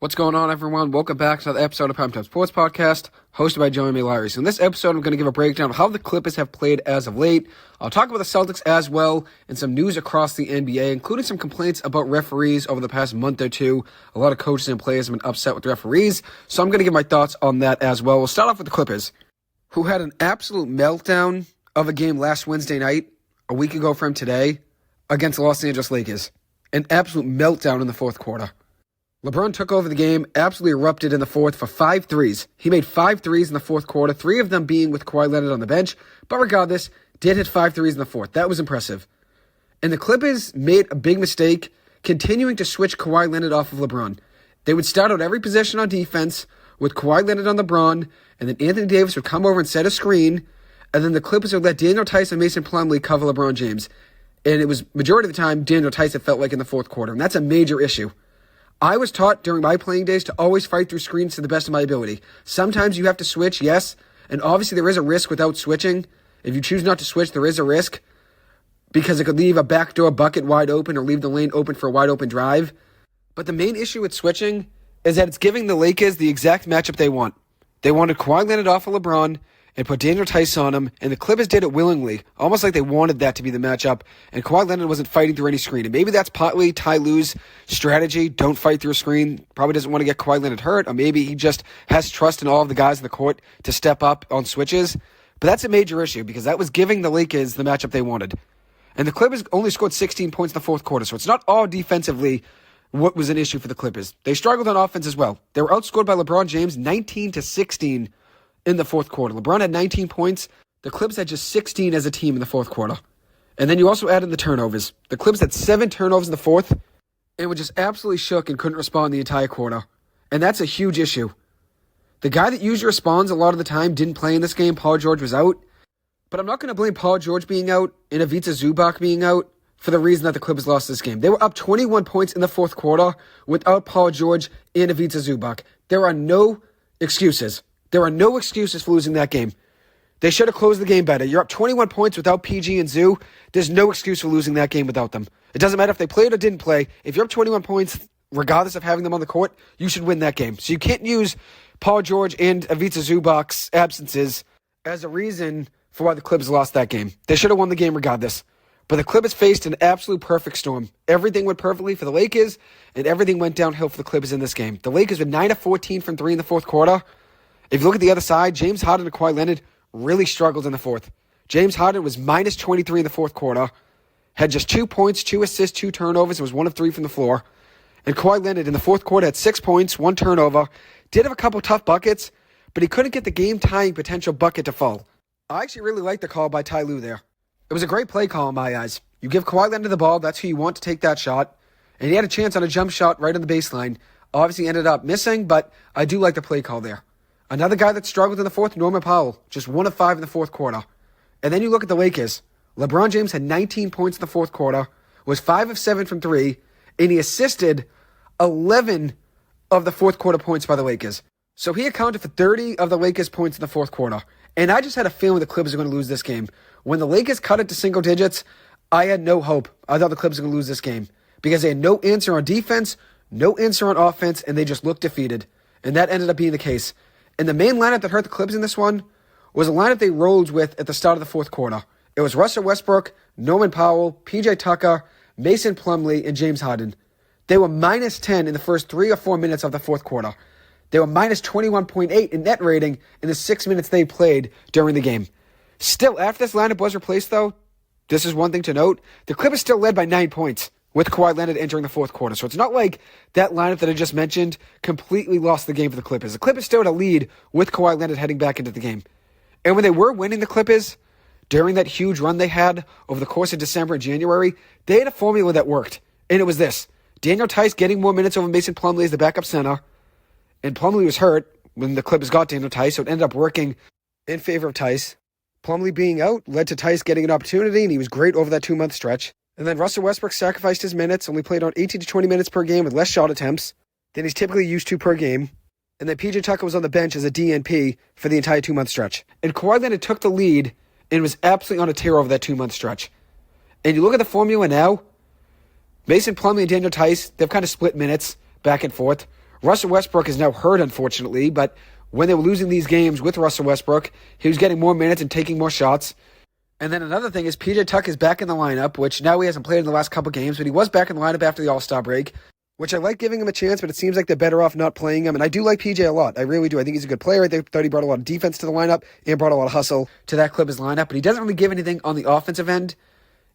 What's going on, everyone? Welcome back to another episode of Primetime Sports Podcast, hosted by Joey Larry. So in this episode, I'm going to give a breakdown of how the Clippers have played as of late. I'll talk about the Celtics as well, and some news across the NBA, including some complaints about referees over the past month or two. A lot of coaches and players have been upset with referees, so I'm going to give my thoughts on that as well. We'll start off with the Clippers, who had an absolute meltdown of a game last Wednesday night, a week ago from today, against the Los Angeles Lakers. An absolute meltdown in the fourth quarter. LeBron took over the game, absolutely erupted in the fourth for 5 threes. He made 5 threes in the fourth quarter, 3 of them being with Kawhi Leonard on the bench, but regardless, did hit 5 threes in the fourth. That was impressive. And the Clippers made a big mistake continuing to switch Kawhi Leonard off of LeBron. They would start out every possession on defense with Kawhi Leonard on LeBron, and then Anthony Davis would come over and set a screen, and then the Clippers would let Daniel Tice and Mason Plumlee cover LeBron James. And it was, majority of the time, Daniel Tice, it felt like, in the fourth quarter, and that's a major issue. I was taught during my playing days to always fight through screens to the best of my ability. Sometimes you have to switch, yes, and obviously there is a risk without switching. If you choose not to switch, there is a risk because it could leave a backdoor bucket wide open or leave the lane open for a wide open drive. But the main issue with switching is that it's giving the Lakers the exact matchup they want. They wanted Kawhi Leonard off of LeBron and put Daniel Tice on him, and the Clippers did it willingly, almost like they wanted that to be the matchup, and Kawhi Leonard wasn't fighting through any screen. And maybe that's partly Ty Lue's strategy, don't fight through a screen, probably doesn't want to get Kawhi Leonard hurt, or maybe he just has trust in all of the guys in the court to step up on switches. But that's a major issue, because that was giving the Lakers the matchup they wanted. And the Clippers only scored 16 points in the fourth quarter, so it's not all defensively what was an issue for the Clippers. They struggled on offense as well. They were outscored by LeBron James 19-16 in the fourth quarter. LeBron had 19 points. The Clippers had just 16 as a team in the fourth quarter. And then you also add in the turnovers. The Clippers had 7 turnovers in the fourth and were just absolutely shook and couldn't respond the entire quarter. And that's a huge issue. The guy that usually responds a lot of the time didn't play in this game. Paul George was out. But I'm not going to blame Paul George being out and Ivica Zubac being out for the reason that the Clippers lost this game. They were up 21 points in the fourth quarter without Paul George and Ivica Zubac. There are no excuses. There are no excuses for losing that game. They should have closed the game better. You're up 21 points without PG and Zoo. There's no excuse for losing that game without them. It doesn't matter if they played or didn't play. If you're up 21 points, regardless of having them on the court, you should win that game. So you can't use Paul George and Ivica Zubac's absences as a reason for why the Clippers lost that game. They should have won the game regardless. But the Clippers faced an absolute perfect storm. Everything went perfectly for the Lakers, and everything went downhill for the Clippers in this game. The Lakers were 9 of 14 from 3 in the fourth quarter. If you look at the other side, James Harden and Kawhi Leonard really struggled in the fourth. James Harden was minus 23 in the fourth quarter, had just 2 points, 2 assists, 2 turnovers, and was 1 of 3 from the floor. And Kawhi Leonard in the fourth quarter had 6 points, 1 turnover, did have a couple tough buckets, but he couldn't get the game-tying potential bucket to fall. I actually really liked the call by Ty Lue there. It was a great play call in my eyes. You give Kawhi Leonard the ball, that's who you want to take that shot, and he had a chance on a jump shot right on the baseline. Obviously ended up missing, but I do like the play call there. Another guy that struggled in the fourth, Norman Powell, just 1 of 5 in the fourth quarter. And then you look at the Lakers. LeBron James had 19 points in the fourth quarter, was 5 of 7 from 3, and he assisted 11 of the fourth quarter points by the Lakers. So he accounted for 30 of the Lakers' points in the fourth quarter. And I just had a feeling the Clippers were going to lose this game. When the Lakers cut it to single digits, I had no hope. I thought the Clippers were going to lose this game because they had no answer on defense, no answer on offense, and they just looked defeated. And that ended up being the case. And the main lineup that hurt the Clippers in this one was a lineup they rolled with at the start of the fourth quarter. It was Russell Westbrook, Norman Powell, PJ Tucker, Mason Plumlee, and James Harden. They were minus 10 in the first 3 or 4 minutes of the fourth quarter. They were minus 21.8 in net rating in the 6 minutes they played during the game. Still, after this lineup was replaced, though, this is one thing to note, the Clippers still led by 9 points with Kawhi Leonard entering the fourth quarter. So it's not like that lineup that I just mentioned completely lost the game for the Clippers. The Clippers still had a lead with Kawhi Leonard heading back into the game. And when they were winning the Clippers, during that huge run they had over the course of December and January, they had a formula that worked. And it was this. Daniel Tice getting more minutes over Mason Plumlee as the backup center. And Plumlee was hurt when the Clippers got Daniel Tice, so it ended up working in favor of Tice. Plumlee being out led to Tice getting an opportunity, and he was great over that 2-month stretch. And then Russell Westbrook sacrificed his minutes, only played on 18 to 20 minutes per game with less shot attempts than he's typically used to per game. And then PJ Tucker was on the bench as a DNP for the entire 2-month stretch. And Kawhi Leonard took the lead and was absolutely on a tear over that 2-month stretch. And you look at the formula now, Mason Plumlee and Daniel Tice, they've kind of split minutes back and forth. Russell Westbrook is now hurt, unfortunately, but when they were losing these games with Russell Westbrook, he was getting more minutes and taking more shots. And then another thing is PJ Tucker is back in the lineup, which now he hasn't played in the last couple games, but he was back in the lineup after the All-Star break, which I like giving him a chance, but it seems like they're better off not playing him. And I do like PJ a lot. I really do. I think he's a good player. I thought he brought a lot of defense to the lineup and brought a lot of hustle to that Clippers lineup, but he doesn't really give anything on the offensive end.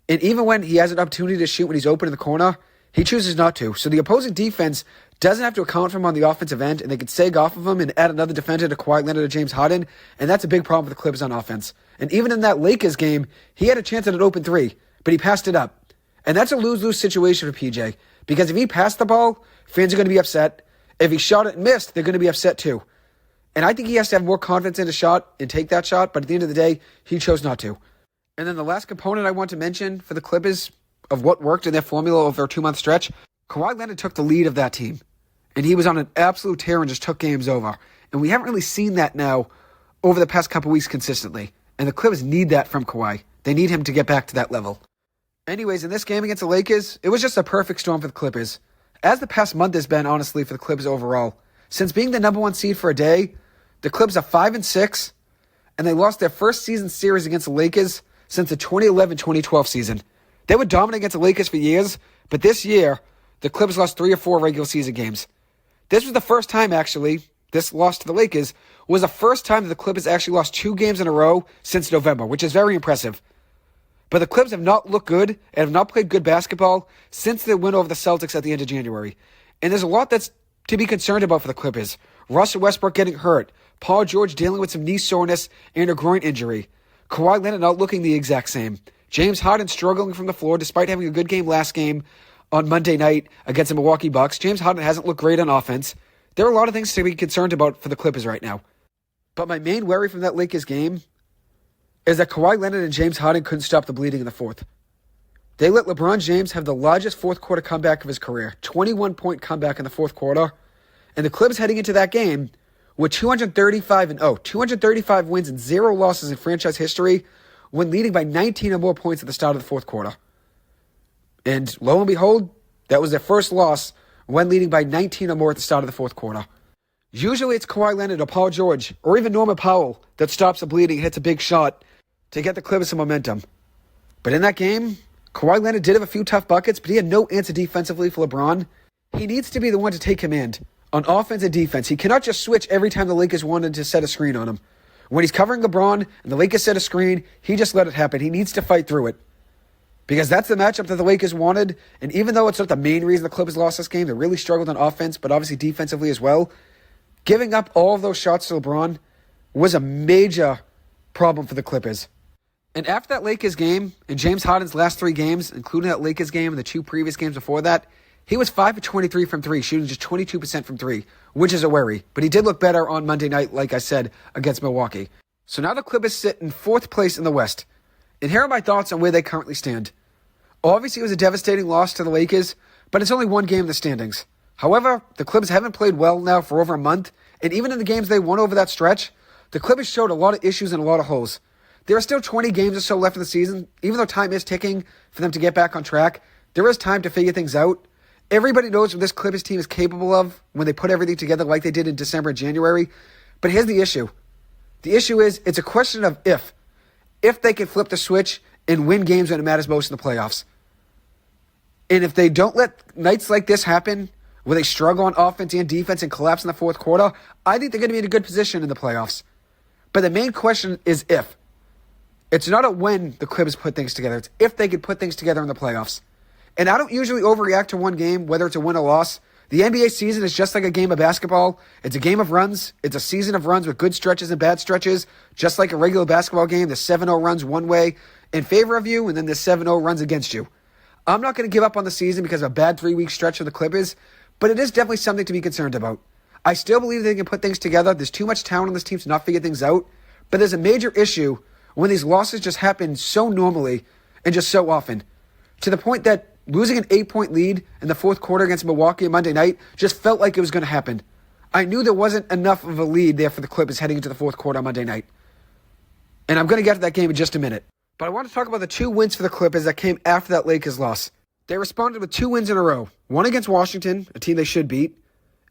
And even when he has an opportunity to shoot when he's open in the corner, he chooses not to. So the opposing defense doesn't have to account for him on the offensive end, and they can sag off of him and add another defender to Kawhi Leonard or James Harden, and that's a big problem for the Clippers on offense. And even in that Lakers game, he had a chance at an open three, but he passed it up. And that's a lose-lose situation for PJ, because if he passed the ball, fans are going to be upset. If he shot it and missed, they're going to be upset too. And I think he has to have more confidence in his shot and take that shot, but at the end of the day, he chose not to. And then the last component I want to mention for the Clippers of what worked in their formula over a 2-month stretch, Kawhi Leonard took the lead of that team. And he was on an absolute tear and just took games over. And we haven't really seen that now over the past couple weeks consistently. And the Clippers need that from Kawhi. They need him to get back to that level. Anyways, in this game against the Lakers, it was just a perfect storm for the Clippers. As the past month has been, honestly, for the Clippers overall. Since being the number one seed for a day, the Clippers are 5-6, and they lost their first season series against the Lakers since the 2011-2012 season. They were dominant against the Lakers for years, but this year, the Clippers lost 3 or 4 regular season games. This was the first time, actually, this loss to the Lakers was the first time that the Clippers actually lost 2 games in a row since November, which is very impressive. But the Clippers have not looked good and have not played good basketball since their win over the Celtics at the end of January. And there's a lot that's to be concerned about for the Clippers. Russell Westbrook getting hurt, Paul George dealing with some knee soreness and a groin injury, Kawhi Leonard not looking the exact same, James Harden struggling from the floor despite having a good game last game on Monday night against the Milwaukee Bucks. James Harden hasn't looked great on offense. There are a lot of things to be concerned about for the Clippers right now. But my main worry from that Lakers game is that Kawhi Leonard and James Harden couldn't stop the bleeding in the fourth. They let LeBron James have the largest fourth quarter comeback of his career, 21-point comeback in the fourth quarter. And the Clippers heading into that game were 235-0, 235 wins and 0 losses in franchise history when leading by 19 or more points at the start of the fourth quarter. And lo and behold, that was their first loss when leading by 19 or more at the start of the fourth quarter. Usually it's Kawhi Leonard or Paul George or even Norman Powell that stops the bleeding, hits a big shot to get the Clippers some momentum. But in that game, Kawhi Leonard did have a few tough buckets, but he had no answer defensively for LeBron. He needs to be the one to take command on offense and defense. He cannot just switch every time the Lakers wanted to set a screen on him. When he's covering LeBron and the Lakers set a screen, he just let it happen. He needs to fight through it. Because that's the matchup that the Lakers wanted. And even though it's not the main reason the Clippers lost this game, they really struggled on offense, but obviously defensively as well. Giving up all of those shots to LeBron was a major problem for the Clippers. And after that Lakers game, in James Harden's last 3 games, including that Lakers game and the 2 previous games before that, he was 5 for 23 from 3, shooting just 22% from 3, which is a worry. But he did look better on Monday night, like I said, against Milwaukee. So now the Clippers sit in 4th place in the West. And here are my thoughts on where they currently stand. Obviously, it was a devastating loss to the Lakers, but it's only 1 game in the standings. However, the Clippers haven't played well now for over a month, and even in the games they won over that stretch, the Clippers showed a lot of issues and a lot of holes. There are still 20 games or so left in the season. Even though time is ticking for them to get back on track, there is time to figure things out. Everybody knows what this Clippers team is capable of when they put everything together like they did in December and January. But here's the issue. The issue is it's a question of if. If they can flip the switch and win games when it matters most in the playoffs. And if they don't let nights like this happen, where they struggle on offense and defense and collapse in the fourth quarter, I think they're going to be in a good position in the playoffs. But the main question is if. It's not a when the Clippers put things together. It's if they could put things together in the playoffs. And I don't usually overreact to one game, whether it's a win or loss. The NBA season is just like a game of basketball. It's a game of runs. It's a season of runs with good stretches and bad stretches. Just like a regular basketball game, the 7-0 runs one way in favor of you, and then the 7-0 runs against you. I'm not going to give up on the season because of a bad 3-week stretch for the Clippers, but it is definitely something to be concerned about. I still believe they can put things together. There's too much talent on this team to not figure things out, but there's a major issue when these losses just happen so normally and just so often, to the point that losing an 8-point lead in the fourth quarter against Milwaukee on Monday night just felt like it was going to happen. I knew there wasn't enough of a lead there for the Clippers heading into the fourth quarter on Monday night. And I'm going to get to that game in just a minute. But I want to talk about the 2 wins for the Clippers that came after that Lakers loss. They responded with 2 wins in a row. One against Washington, a team they should beat,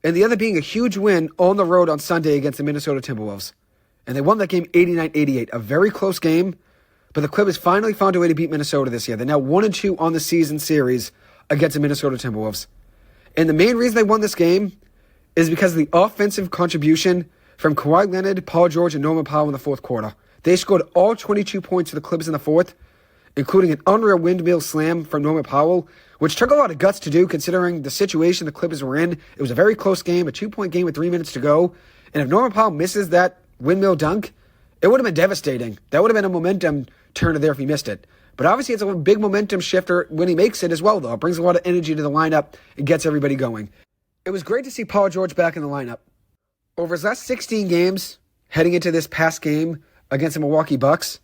and the other being a huge win on the road on Sunday against the Minnesota Timberwolves. And they won that game 89-88, a very close game, but the Clippers finally found a way to beat Minnesota this year. They're now 1-2 on the season series against the Minnesota Timberwolves. And the main reason they won this game is because of the offensive contribution from Kawhi Leonard, Paul George, and Norman Powell in the fourth quarter. They scored all 22 points for the Clippers in the fourth, including an unreal windmill slam from Norman Powell, which took a lot of guts to do considering the situation the Clippers were in. It was a very close game, a 2-point game with 3 minutes to go. And if Norman Powell misses that windmill dunk, it would have been devastating. That would have been a momentum turner there if he missed it. But obviously it's a big momentum shifter when he makes it as well, though. It brings a lot of energy to the lineup and gets everybody going. It was great to see Paul George back in the lineup. Over his last 16 games, heading into this past game against the Milwaukee Bucks,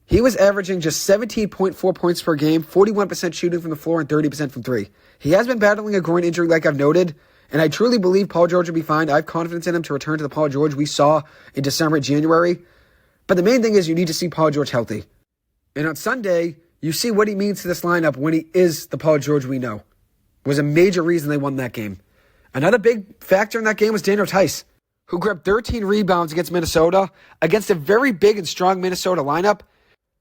he was averaging just 17.4 points per game, 41% shooting from the floor, and 30% from three. He has been battling a groin injury like I've noted, and I truly believe Paul George will be fine. I have confidence in him to return to the Paul George we saw in December and January. But the main thing is you need to see Paul George healthy. And on Sunday, you see what he means to this lineup when he is the Paul George we know. It was a major reason they won that game. Another big factor in that game was Daniel Tice, who grabbed 13 rebounds against Minnesota, against a very big and strong Minnesota lineup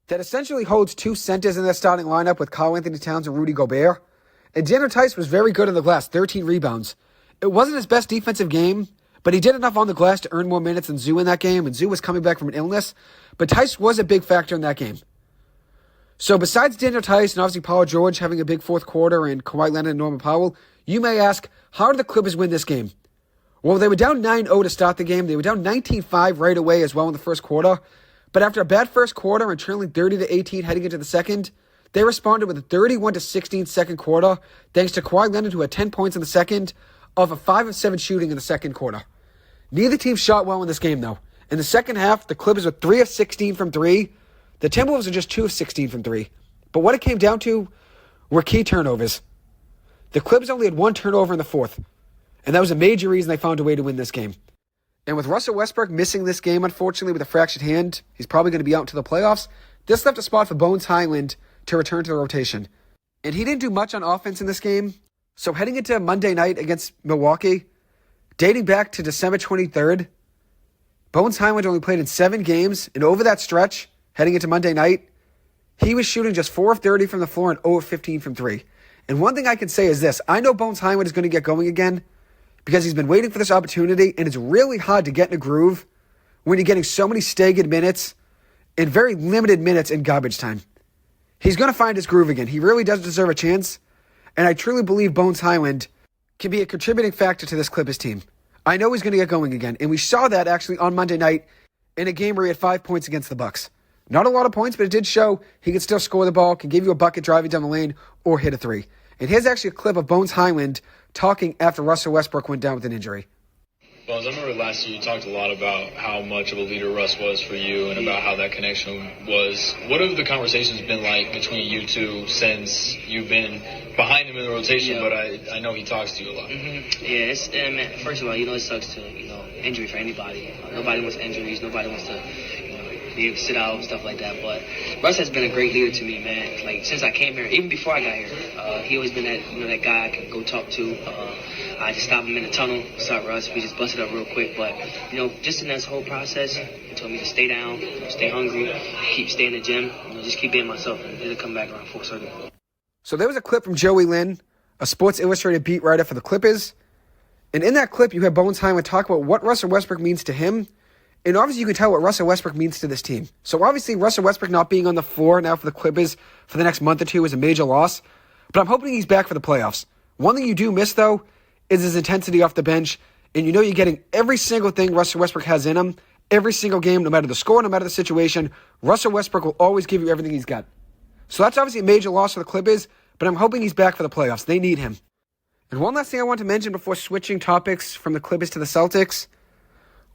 that essentially holds two centers in their starting lineup with Karl-Anthony Towns and Rudy Gobert. And Daniel Tice was very good on the glass, 13 rebounds. It wasn't his best defensive game, but he did enough on the glass to earn more minutes than Zoo in that game, and Zoo was coming back from an illness. But Tice was a big factor in that game. So besides Daniel Tice and obviously Paul George having a big fourth quarter and Kawhi Leonard and Norman Powell, you may ask, how did the Clippers win this game? Well, they were down 9-0 to start the game. They were down 19-5 right away as well in the first quarter. But after a bad first quarter and trailing 30-18 heading into the second, they responded with a 31-16 second quarter, thanks to Kawhi Leonard, who had 10 points in the second, off of 5 of 7 shooting in the second quarter. Neither team shot well in this game, though. In the second half, the Clippers were 3 of 16 from 3. The Timberwolves are just 2 of 16 from 3. But what it came down to were key turnovers. The Clippers only had 1 turnover in the fourth, and that was a major reason they found a way to win this game. And with Russell Westbrook missing this game, unfortunately, with a fractured hand, he's probably going to be out into the playoffs. This left a spot for Bones Hyland to return to the rotation. And he didn't do much on offense in this game. So heading into Monday night against Milwaukee, dating back to December 23rd, Bones Hyland only played in 7 games. And over that stretch, heading into Monday night, he was shooting just 4 of 30 from the floor and 0 of 15 from 3. And one thing I can say is this. I know Bones Hyland is going to get going again because he's been waiting for this opportunity, and it's really hard to get in a groove when you're getting so many staggered minutes and very limited minutes in garbage time. He's going to find his groove again. He really does deserve a chance, and I truly believe Bones Hyland can be a contributing factor to this Clippers team. I know he's going to get going again, and we saw that actually on Monday night in a game where he had 5 points against the Bucks. Not a lot of points, but it did show he could still score the ball, can give you a bucket driving down the lane, or hit a 3. And here's actually a clip of Bones Hyland talking after Russell Westbrook went down with an injury. Bones, I remember last year you talked a lot about how much of a leader Russ was for you and about how that connection was. What have the conversations been like between you two since you've been behind him in the rotation, but I know he talks to you a lot? Mm-hmm. Yeah, man, first of all, it sucks to, injury for anybody. Nobody wants injuries. Nobody wants to, be able to sit out and stuff like that. But Russ has been a great leader to me, man. Like, since I came here, even before I got here, he always been that, that guy I could go talk to. I just stopped him in the tunnel. What's up, Russ? We just busted up real quick. But, just in this whole process, he told me to stay down, stay hungry, stay in the gym, just keep being myself, and it'll come back around full circle. So there was a clip from Joey Lynn, a Sports Illustrated beat writer for the Clippers. And in that clip, you have Bones Hyland talk about what Russell Westbrook means to him. And obviously, you can tell what Russell Westbrook means to this team. So obviously, Russell Westbrook not being on the floor now for the Clippers for the next month or two is a major loss. But I'm hoping he's back for the playoffs. One thing you do miss, though, is his intensity off the bench. And you're getting every single thing Russell Westbrook has in him. Every single game, no matter the score, no matter the situation, Russell Westbrook will always give you everything he's got. So that's obviously a major loss for the Clippers, but I'm hoping he's back for the playoffs. They need him. And one last thing I want to mention before switching topics from the Clippers to the Celtics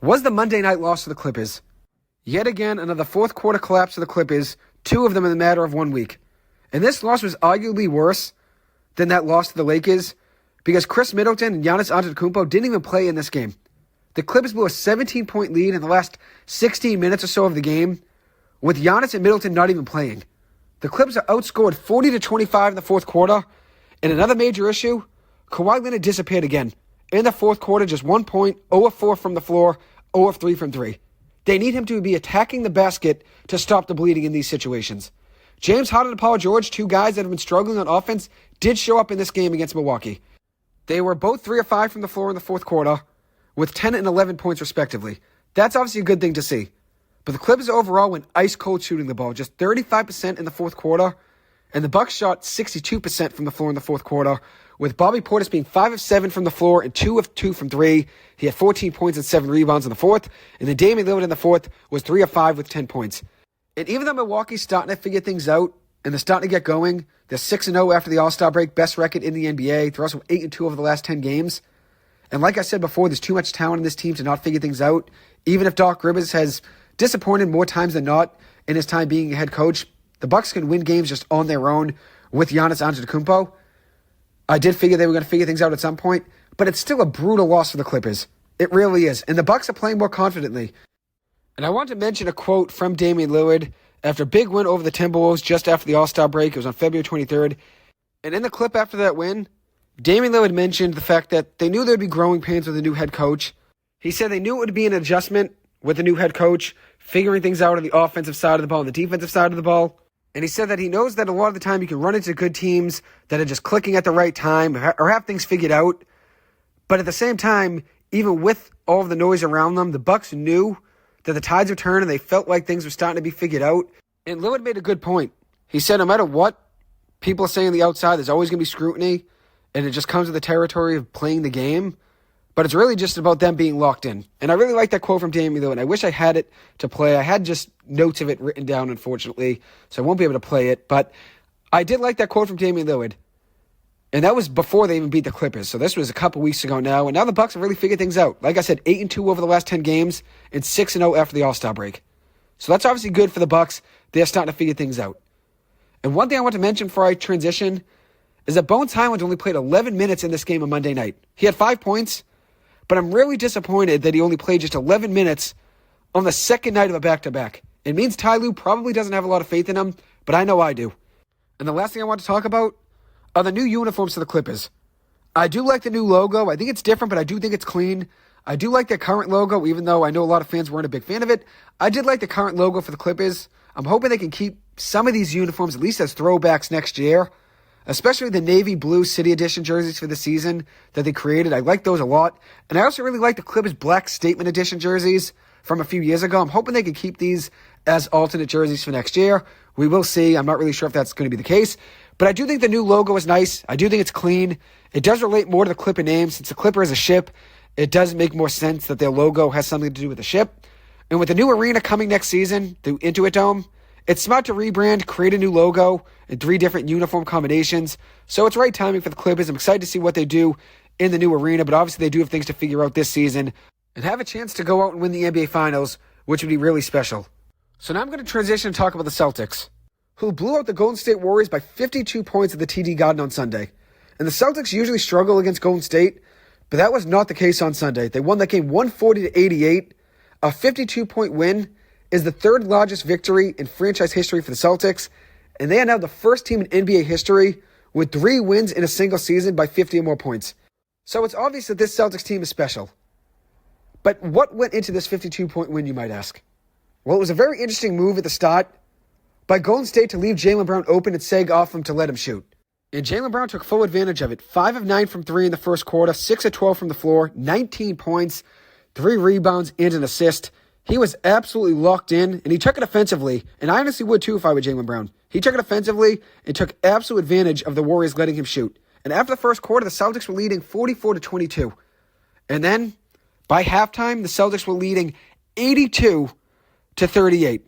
was the Monday night loss to the Clippers. Yet again, another fourth quarter collapse for the Clippers, 2 of them in the matter of 1 week. And this loss was arguably worse than that loss to the Lakers because Chris Middleton and Giannis Antetokounmpo didn't even play in this game. The Clippers blew a 17-point lead in the last 16 minutes or so of the game, with Giannis and Middleton not even playing. The Clippers are outscored 40-25 in the fourth quarter, and another major issue, Kawhi Leonard disappeared again. In the fourth quarter, just 1 point, 0 of 4 from the floor, 0 of 3 from 3. They need him to be attacking the basket to stop the bleeding in these situations. James Harden and Paul George, two guys that have been struggling on offense, did show up in this game against Milwaukee. They were both 3 of 5 from the floor in the fourth quarter, with 10 and 11 points respectively. That's obviously a good thing to see. But the Clippers overall went ice cold shooting the ball, just 35% in the fourth quarter, and the Bucks shot 62% from the floor in the fourth quarter, with Bobby Portis being 5 of 7 from the floor and 2 of 2 from 3. He had 14 points and 7 rebounds in the fourth, and then Damian Lillard in the fourth was 3 of 5 with 10 points. And even though Milwaukee's starting to figure things out, and they're starting to get going, they're 6-0 after the All-Star break, best record in the NBA. They're also 8-2 over the last 10 games. And like I said before, there's too much talent in this team to not figure things out. Even if Doc Rivers has disappointed more times than not in his time being a head coach, the Bucks can win games just on their own with Giannis Antetokounmpo. I did figure they were going to figure things out at some point, but it's still a brutal loss for the Clippers. It really is. And the Bucks are playing more confidently. And I want to mention a quote from Damian Lillard after a big win over the Timberwolves just after the All-Star break. It was on February 23rd. And in the clip after that win, Damian Lillard mentioned the fact that they knew there'd be growing pains with the new head coach. He said they knew it would be an adjustment with the new head coach, figuring things out on the offensive side of the ball and the defensive side of the ball. And he said that he knows that a lot of the time you can run into good teams that are just clicking at the right time or have things figured out. But at the same time, even with all of the noise around them, the Bucks knew that the tides would turn and they felt like things were starting to be figured out. And Lillard made a good point. He said no matter what people are saying on the outside, there's always going to be scrutiny, and it just comes with the territory of playing the game. But it's really just about them being locked in. And I really like that quote from Damian Lillard. I wish I had it to play. I had just notes of it written down, unfortunately, so I won't be able to play it. But I did like that quote from Damian Lillard. And that was before they even beat the Clippers. So this was a couple weeks ago now. And now the Bucks have really figured things out. Like I said, 8-2 over the last 10 games and 6-0 after the All-Star break. So that's obviously good for the Bucks. They're starting to figure things out. And one thing I want to mention before I transition is that Bones Hyland only played 11 minutes in this game on Monday night. He had 5 points, but I'm really disappointed that he only played just 11 minutes on the second night of a back-to-back. It means Ty Lue probably doesn't have a lot of faith in him, but I know I do. And the last thing I want to talk about are the new uniforms for the Clippers. I do like the new logo. I think it's different, but I do think it's clean. I do like the current logo, even though I know a lot of fans weren't a big fan of it. I did like the current logo for the Clippers. I'm hoping they can keep some of these uniforms at least as throwbacks next year, especially the navy blue City Edition jerseys for the season that they created. I like those a lot. And I also really like the Clippers black Statement Edition jerseys from a few years ago. I'm hoping they can keep these as alternate jerseys for next year. We will see. I'm not really sure if that's going to be the case. But I do think the new logo is nice. I do think it's clean. It does relate more to the Clipper name. Since the Clipper is a ship, it does make more sense that their logo has something to do with the ship. And with the new arena coming next season, the Intuit Dome, it's smart to rebrand, create a new logo, and 3 different uniform combinations. So it's right timing for the Clippers. I'm excited to see what they do in the new arena, but obviously they do have things to figure out this season and have a chance to go out and win the NBA Finals, which would be really special. So now I'm going to transition and talk about the Celtics, who blew out the Golden State Warriors by 52 points at the TD Garden on Sunday. And the Celtics usually struggle against Golden State, but that was not the case on Sunday. They won that game 140-88. A 52-point win is the third largest victory in franchise history for the Celtics, and they are now the first team in NBA history with 3 wins in a single season by 50 or more points. So it's obvious that this Celtics team is special. But what went into this 52-point win, you might ask? Well, it was a very interesting move at the start by Golden State to leave Jaylen Brown open and sag off him to let him shoot. And Jaylen Brown took full advantage of it. 5 of 9 from 3 in the first quarter, 6 of 12 from the floor, 19 points, 3 rebounds, and an assist. He was absolutely locked in, and he took it offensively. And I honestly would too if I were Jaylen Brown. He took it offensively and took absolute advantage of the Warriors letting him shoot. And after the first quarter, the Celtics were leading 44-22. And then, by halftime, the Celtics were leading 82-38.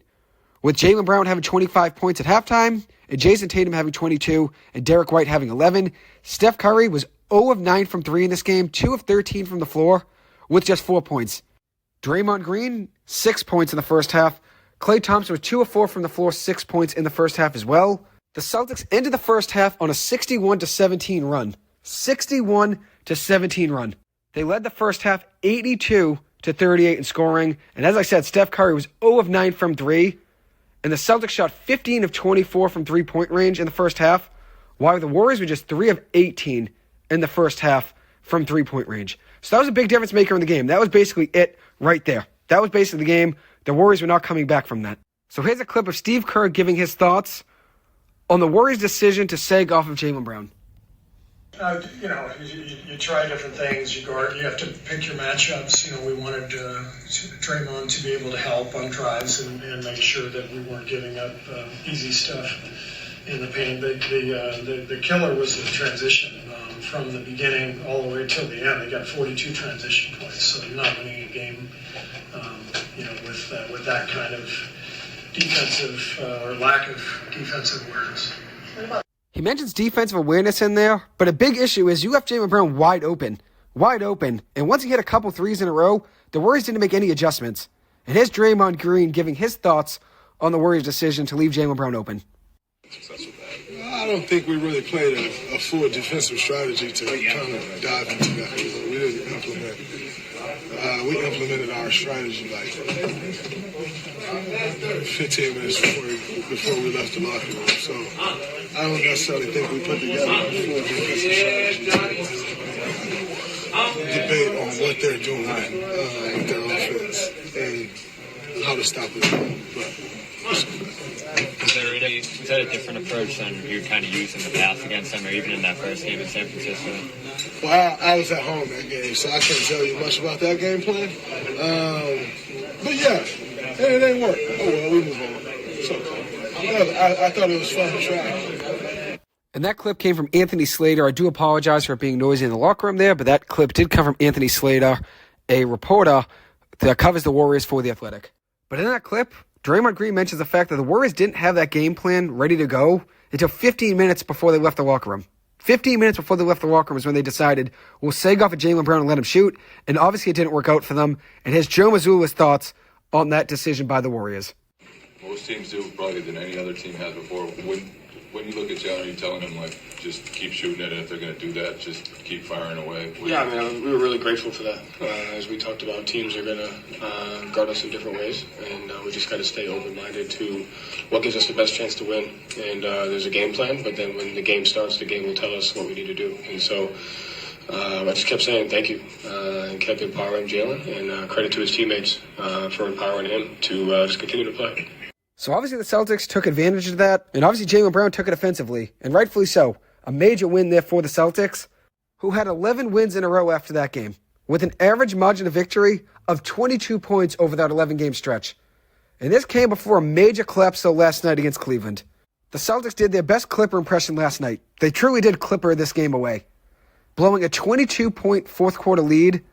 With Jaylen Brown having 25 points at halftime, and Jason Tatum having 22, and Derek White having 11. Steph Curry was 0 of 9 from 3 in this game, 2 of 13 from the floor, with just 4 points. Draymond Green, 6 points in the first half. Klay Thompson was 2 of 4 from the floor, 6 points in the first half as well. The Celtics ended the first half on a 61-17 run. 61-17 run. They led the first half 82-38 in scoring. And as I said, Steph Curry was 0 of 9 from 3. And the Celtics shot 15 of 24 from three-point range in the first half, while the Warriors were just 3 of 18 in the first half from three-point range. So that was a big difference maker in the game. That was basically it right there. That was basically the game. The Warriors were not coming back from that. So here's a clip of Steve Kerr giving his thoughts on the Warriors' decision to sag off of Jaylen Brown. You try different things. You have to pick your matchups. We wanted Draymond to be able to help on drives and make sure that we weren't giving up easy stuff in the paint. The killer was the transition from the beginning all the way till the end. They got 42 transition points, so you're not winning a game, with that kind of defensive or lack of defensive awareness. He mentions defensive awareness in there, but a big issue is you left Jaylen Brown wide open, and once he hit a couple threes in a row, the Warriors didn't make any adjustments. And here's Draymond Green giving his thoughts on the Warriors' decision to leave Jaylen Brown open. I don't think we really played a full defensive strategy to kind of dive into that. We didn't implement. We implemented our strategy like 15 minutes before we left the locker room. So I don't necessarily think we put together a full defensive strategy to debate on what they're doing with their offense and how to stop it. Was that a different approach than you kind of used in the past against them, or even in that first game in San Francisco? Well, I was at home that game, so I can't tell you much about that game plan. But yeah, it didn't work. Oh well, we move on. So I thought it was fun to try. And that clip came from Anthony Slater. I do apologize for it being noisy in the locker room there, but that clip did come from Anthony Slater, a reporter that covers the Warriors for The Athletic. But in that clip, Draymond Green mentions the fact that the Warriors didn't have that game plan ready to go until 15 minutes before they left the locker room. 15 minutes before they left the locker room is when they decided, we'll sag off of Jaylen Brown and let him shoot, and obviously it didn't work out for them. And here's Joe Mazzulla's thoughts on that decision by the Warriors. Most teams do, probably than any other team has before. When you look at Jalen, are you telling them, just keep shooting it, and if they're going to do that, just keep firing away? We were really grateful for that. As we talked about, teams are going to guard us in different ways, and we just got to stay open-minded to what gives us the best chance to win. And there's a game plan, but then when the game starts, the game will tell us what we need to do. And so I just kept saying thank you and kept empowering Jalen, and credit to his teammates for empowering him to just continue to play. So obviously the Celtics took advantage of that, and obviously Jaylen Brown took it offensively, and rightfully so. A major win there for the Celtics, who had 11 wins in a row after that game, with an average margin of victory of 22 points over that 11-game stretch. And this came before a major collapse last night against Cleveland. The Celtics did their best Clipper impression last night. They truly did Clipper this game away, blowing a 22-point fourth-quarter lead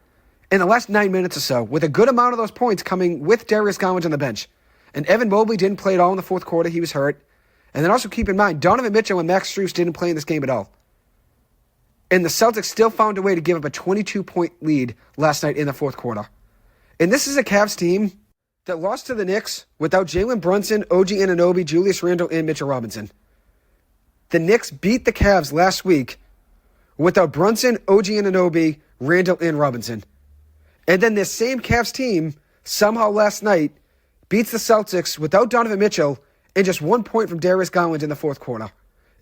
in the last 9 minutes or so, with a good amount of those points coming with Darius Garland on the bench. And Evan Mobley didn't play at all in the fourth quarter. He was hurt. And then also keep in mind, Donovan Mitchell and Max Strus didn't play in this game at all. And the Celtics still found a way to give up a 22-point lead last night in the fourth quarter. And this is a Cavs team that lost to the Knicks without Jalen Brunson, OG Anunoby, Julius Randle, and Mitchell Robinson. The Knicks beat the Cavs last week without Brunson, OG Anunoby, Randle, and Robinson. And then this same Cavs team, somehow last night, beats the Celtics without Donovan Mitchell and just 1 point from Darius Garland in the fourth quarter.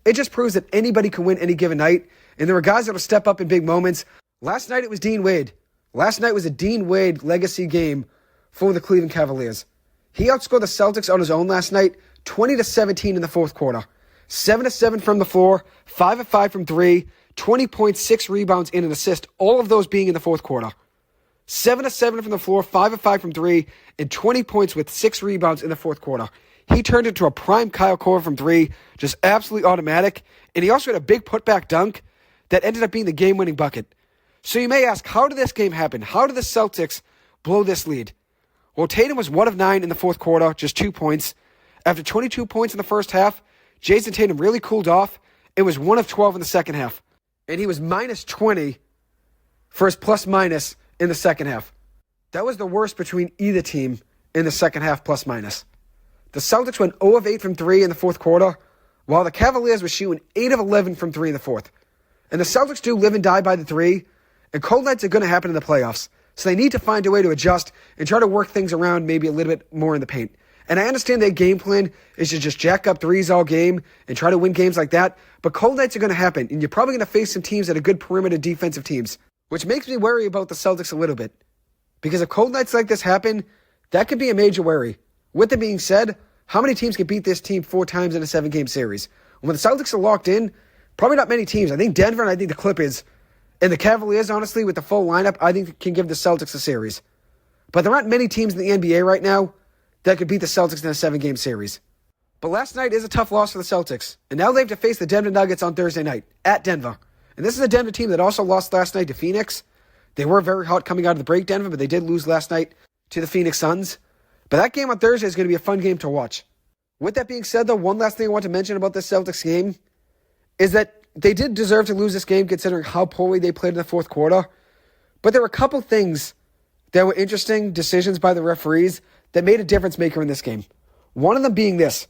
It just proves that anybody can win any given night, and there are guys that will step up in big moments. Last night it was Dean Wade. Last night was a Dean Wade legacy game for the Cleveland Cavaliers. He outscored the Celtics on his own last night, 20-17 in the fourth quarter. 7-7 from the floor, 5-5 from three, 20 points, 6 rebounds, and an assist, all of those being in the fourth quarter. 7-7 from the floor, 5-5 from three, and 20 points with 6 rebounds in the fourth quarter. He turned into a prime Kyle Korver from three, just absolutely automatic, and he also had a big putback dunk that ended up being the game-winning bucket. So you may ask, how did this game happen? How did the Celtics blow this lead? Well, Tatum was 1 of 9 in the fourth quarter, just 2 points. After 22 points in the first half, Jason Tatum really cooled off and was 1 of 12 in the second half. And he was minus 20 for his plus-minus in the second half. That was the worst between either team in the second half plus-minus. The Celtics went 0 of 8 from 3 in the fourth quarter, while the Cavaliers were shooting 8 of 11 from 3 in the fourth. And the Celtics do live and die by the three, and cold nights are going to happen in the playoffs. So they need to find a way to adjust and try to work things around maybe a little bit more in the paint. And I understand their game plan is to just jack up threes all game and try to win games like that, but cold nights are going to happen, and you're probably going to face some teams that are good perimeter defensive teams. which makes me worry about the Celtics a little bit. Because if cold nights like this happen, that could be a major worry. With that being said, how many teams can beat this team 4 times in a 7-game series? When the Celtics are locked in, probably not many teams. I think Denver and I think the Clippers and the Cavaliers, honestly, with the full lineup, I think can give the Celtics a series. But there aren't many teams in the NBA right now that could beat the Celtics in a 7-game series. But last night is a tough loss for the Celtics. And now they have to face the Denver Nuggets on Thursday night at Denver. And this is a Denver team that also lost last night to Phoenix. They were very hot coming out of the break, Denver, but they did lose last night to the Phoenix Suns. But that game on Thursday is going to be a fun game to watch. With that being said, though, one last thing I want to mention about this Celtics game is that they did deserve to lose this game considering how poorly they played in the fourth quarter. But there were a couple things that were interesting decisions by the referees that made a difference maker in this game. One of them being this.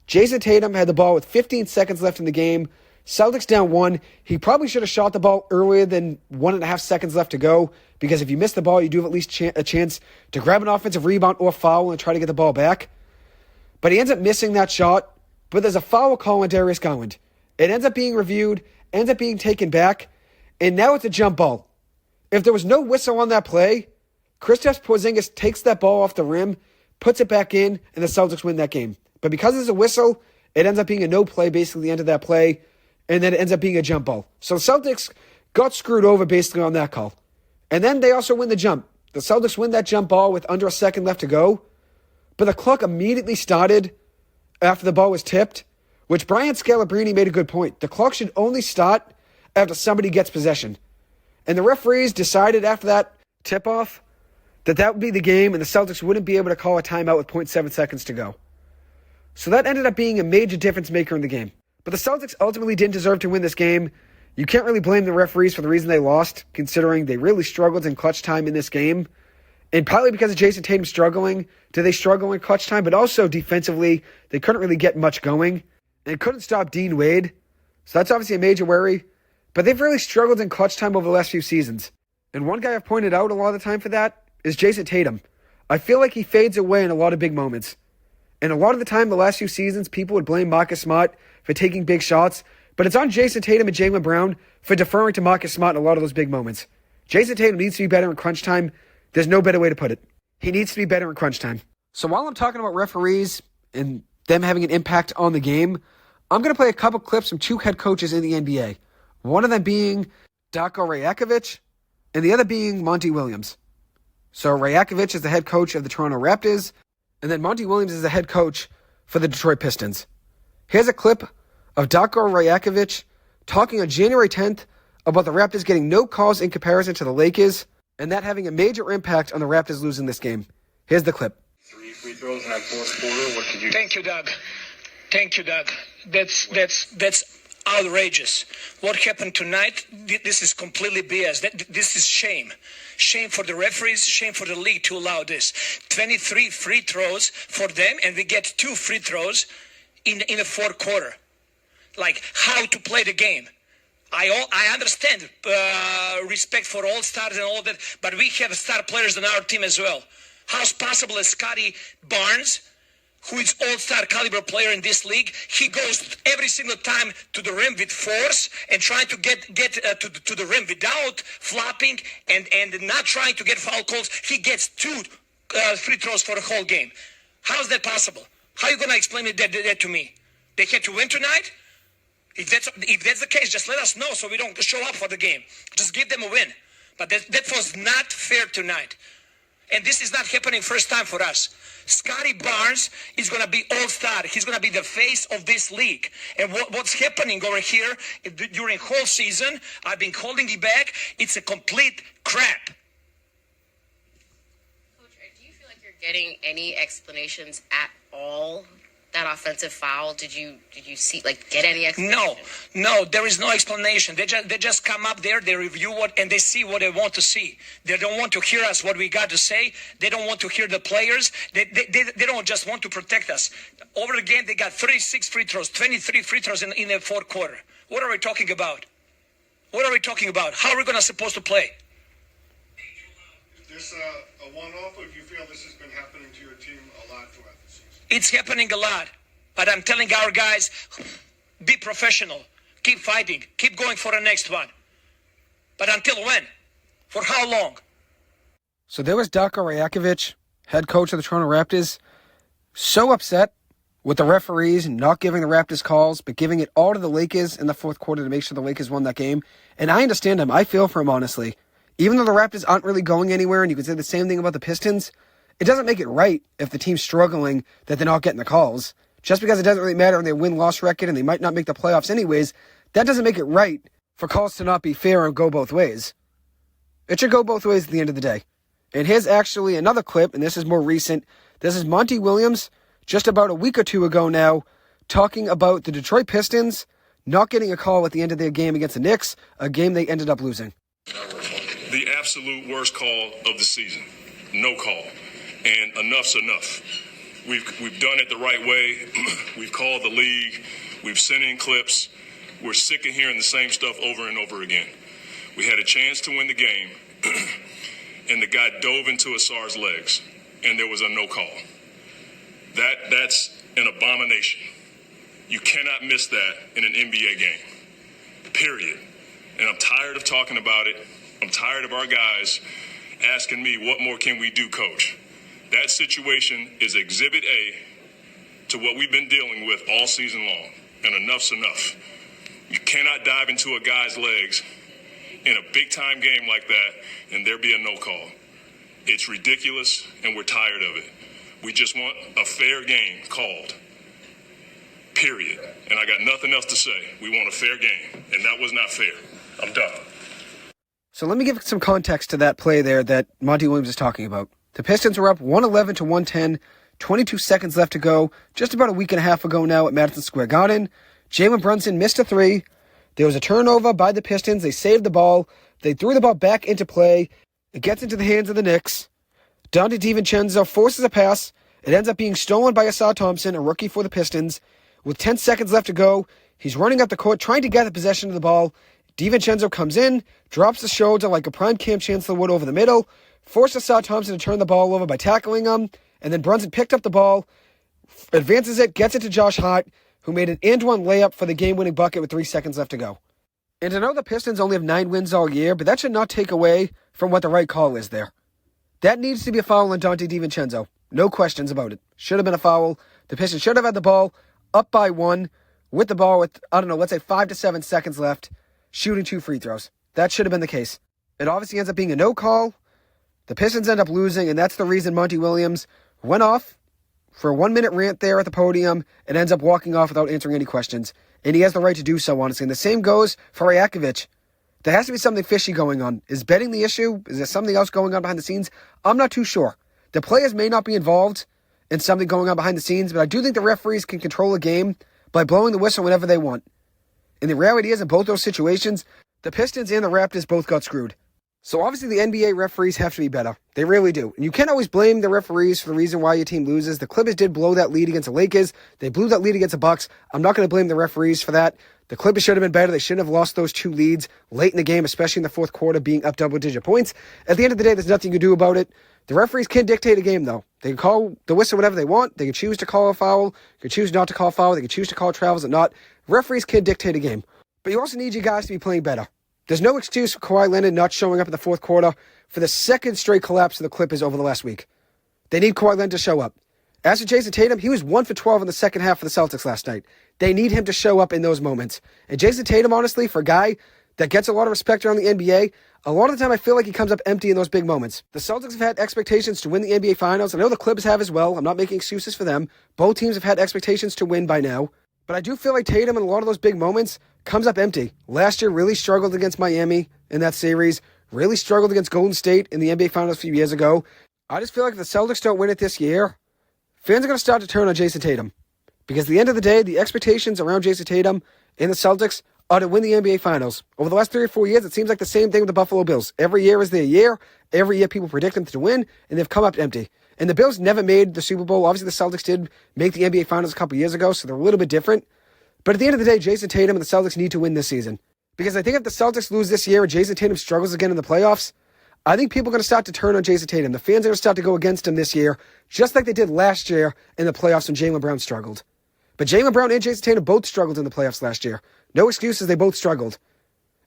Jason Tatum had the ball with 15 seconds left in the game. Celtics down 1. He probably should have shot the ball earlier than 1.5 seconds left to go, because if you miss the ball, you do have at least a chance to grab an offensive rebound or foul and try to get the ball back. But he ends up missing that shot, but there's a foul call on Darius Garland. It ends up being reviewed, ends up being taken back, and now it's a jump ball. If there was no whistle on that play, Kristaps Porzingis takes that ball off the rim, puts it back in, and the Celtics win that game. But because there's a whistle, it ends up being a no play basically the end of that play, and then it ends up being a jump ball. So the Celtics got screwed over basically on that call. And then they also win the jump. The Celtics win that jump ball with under a second left to go, but the clock immediately started after the ball was tipped, which Brian Scalabrine made a good point. The clock should only start after somebody gets possession. And the referees decided after that tip-off that would be the game, and the Celtics wouldn't be able to call a timeout with 0.7 seconds to go. So that ended up being a major difference maker in the game. But the Celtics ultimately didn't deserve to win this game. You can't really blame the referees for the reason they lost, considering they really struggled in clutch time in this game. And partly because of Jason Tatum struggling, did they struggle in clutch time? But also defensively, they couldn't really get much going. And couldn't stop Dean Wade. So that's obviously a major worry. But they've really struggled in clutch time over the last few seasons. And one guy I've pointed out a lot of the time for that is Jason Tatum. I feel like he fades away in a lot of big moments. And a lot of the time, the last few seasons, people would blame Marcus Smart for taking big shots. But it's on Jason Tatum and Jaylen Brown for deferring to Marcus Smart in a lot of those big moments. Jason Tatum needs to be better in crunch time. There's no better way to put it. He needs to be better in crunch time. So while I'm talking about referees and them having an impact on the game, I'm going to play a couple clips from 2 head coaches in the NBA. One of them being Darko Rajakovic, and the other being Monty Williams. So Rajakovic is the head coach of the Toronto Raptors, and then Monty Williams is the head coach for the Detroit Pistons. Here's a clip of Darko Rajakovic talking on January 10th about the Raptors getting no calls in comparison to the Lakers, and that having a major impact on the Raptors losing this game. Here's the clip. 3 free throws in that fourth quarter. What could you? Thank you, Doug. That's outrageous. What happened tonight? This is completely BS. This is shame. Shame for the referees. Shame for the league to allow this. 23 free throws for them, and we get 2 free throws in the fourth quarter. Like how to play the game. I understand respect for all stars and all that, but we have star players on our team as well. How's possible that Scotty Barnes, who is all-star caliber player in this league, he goes every single time to the rim with force and trying to get to the rim without flopping and not trying to get foul calls. He gets 2 free throws for the whole game. How's that possible? How are you going to explain that to me? They had to win tonight? If that's the case, just let us know so we don't show up for the game. Just give them a win. But that was not fair tonight. And this is not happening first time for us. Scotty Barnes is going to be all-star. He's going to be the face of this league. And what's happening over here during whole season, I've been holding it back. It's a complete crap. Coach, do you feel like you're getting any explanations at all? That offensive foul, did you see, get any explanation? No, there is no explanation. They just come up there, they review and they see what they want to see. They don't want to hear us, what we got to say. They don't want to hear the players. They don't just want to protect us. Over the game, they got 36 free throws, 23 free throws in the fourth quarter. What are we talking about? What are we talking about? How are we supposed to play? Is this a one-off, or do you feel this has been happening to your team a lot throughout the season? It's happening a lot, but I'm telling our guys, be professional, keep fighting, keep going for the next one. But until when? For how long? So there was Darko Rajakovic, head coach of the Toronto Raptors, so upset with the referees not giving the Raptors calls, but giving it all to the Lakers in the fourth quarter to make sure the Lakers won that game. And I understand him. I feel for him, honestly. Even though the Raptors aren't really going anywhere, and you could say the same thing about the Pistons, it doesn't make it right if the team's struggling that they're not getting the calls. Just because it doesn't really matter on their win-loss record and they might not make the playoffs anyways, that doesn't make it right for calls to not be fair and go both ways. It should go both ways at the end of the day. And here's actually another clip, and this is more recent. This is Monty Williams, just about a week or two ago now, talking about the Detroit Pistons not getting a call at the end of their game against the Knicks, a game they ended up losing. The absolute worst call of the season. No call. And enough's enough. We've done it the right way. We've called the league. We've sent in clips. We're sick of hearing the same stuff over and over again. We had a chance to win the game, and the guy dove into Asar's legs, and there was a no call. That's an abomination. You cannot miss that in an NBA game, period. And I'm tired of talking about it. I'm tired of our guys asking me, what more can we do, coach? That situation is exhibit A to what we've been dealing with all season long, and enough's enough. You cannot dive into a guy's legs in a big-time game like that and there be a no call. It's ridiculous, and we're tired of it. We just want a fair game called, period. And I got nothing else to say. We want a fair game, and that was not fair. I'm done. So let me give some context to that play there that Monty Williams is talking about. The Pistons were up 111 to 110, 22 seconds left to go, just about a week and a half ago now at Madison Square Garden. Jalen Brunson missed a three. There was a turnover by the Pistons. They saved the ball. They threw the ball back into play. It gets into the hands of the Knicks. Donte DiVincenzo forces a pass. It ends up being stolen by Asar Thompson, a rookie for the Pistons. With 10 seconds left to go, he's running up the court trying to gather possession of the ball. DiVincenzo comes in, drops the shoulder like a prime Cam Chancellor would over the middle, forced Asar Thompson to turn the ball over by tackling him, and then Brunson picked up the ball, advances it, gets it to Josh Hart, who made an and-one layup for the game-winning bucket with 3 seconds left to go. And I know the Pistons only have 9 wins all year, but that should not take away from what the right call is there. That needs to be a foul on Donte DiVincenzo. No questions about it. Should have been a foul. The Pistons should have had the ball up by 1 with the ball with, let's say 5 to 7 seconds left, shooting 2 free throws. That should have been the case. It obviously ends up being a no call. The Pistons end up losing, and that's the reason Monty Williams went off for a 1-minute rant there at the podium and ends up walking off without answering any questions. And he has the right to do so, honestly. And the same goes for Rajakovic. There has to be something fishy going on. Is betting the issue? Is there something else going on behind the scenes? I'm not too sure. The players may not be involved in something going on behind the scenes, but I do think the referees can control a game by blowing the whistle whenever they want. And the reality is, in both those situations, the Pistons and the Raptors both got screwed. So obviously the NBA referees have to be better. They really do. And you can't always blame the referees for the reason why your team loses. The Clippers did blow that lead against the Lakers. They blew that lead against the Bucks. I'm not going to blame the referees for that. The Clippers should have been better. They shouldn't have lost those 2 leads late in the game, especially in the fourth quarter, being up double-digit points. At the end of the day, there's nothing you can do about it. The referees can dictate a game, though. They can call the whistle whatever they want. They can choose to call a foul. They can choose not to call a foul. They can choose to call travels or not. Referees can dictate a game. But you also need you guys to be playing better. There's no excuse for Kawhi Leonard not showing up in the fourth quarter for the second straight collapse of the Clippers over the last week. They need Kawhi Leonard to show up. As for Jason Tatum, he was 1 for 12 in the second half for the Celtics last night. They need him to show up in those moments. And Jason Tatum, honestly, for a guy that gets a lot of respect around the NBA, a lot of the time I feel like he comes up empty in those big moments. The Celtics have had expectations to win the NBA Finals. I know the Clippers have as well. I'm not making excuses for them. Both teams have had expectations to win by now. But I do feel like Tatum in a lot of those big moments comes up empty. Last year really struggled against Miami in that series. Really struggled against Golden State in the NBA Finals a few years ago. I just feel like if the Celtics don't win it this year, fans are going to start to turn on Jason Tatum. Because at the end of the day, the expectations around Jason Tatum and the Celtics are to win the NBA Finals. Over the last 3 or 4 years, it seems like the same thing with the Buffalo Bills. Every year is their year. Every year people predict them to win, and they've come up empty. And the Bills never made the Super Bowl. Obviously, the Celtics did make the NBA Finals a couple years ago, so they're a little bit different. But at the end of the day, Jason Tatum and the Celtics need to win this season. Because I think if the Celtics lose this year and Jason Tatum struggles again in the playoffs, I think people are going to start to turn on Jason Tatum. The fans are going to start to go against him this year, just like they did last year in the playoffs when Jaylen Brown struggled. But Jaylen Brown and Jason Tatum both struggled in the playoffs last year. No excuses, they both struggled.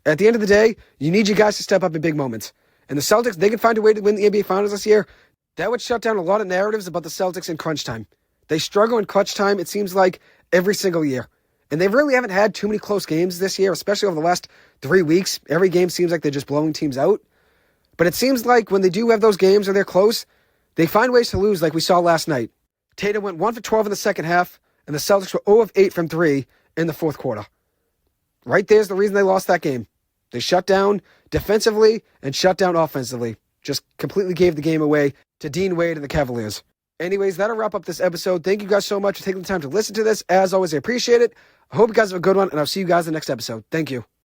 At the end of the day, you need you guys to step up in big moments. and the Celtics, they can find a way to win the NBA Finals this year, that would shut down a lot of narratives about the Celtics in crunch time. They struggle in clutch time, it seems like, every single year. And they really haven't had too many close games this year, especially over the last 3 weeks. Every game seems like they're just blowing teams out. But it seems like when they do have those games or they're close, they find ways to lose like we saw last night. Tatum went 1 for 12 in the second half, and the Celtics were 0 of 8 from 3 in the fourth quarter. Right there's the reason they lost that game. They shut down defensively and shut down offensively. Just completely gave the game away to Dean Wade and the Cavaliers. Anyways, that'll wrap up this episode. Thank you guys so much for taking the time to listen to this. As always, I appreciate it. I hope you guys have a good one, and I'll see you guys in the next episode. Thank you.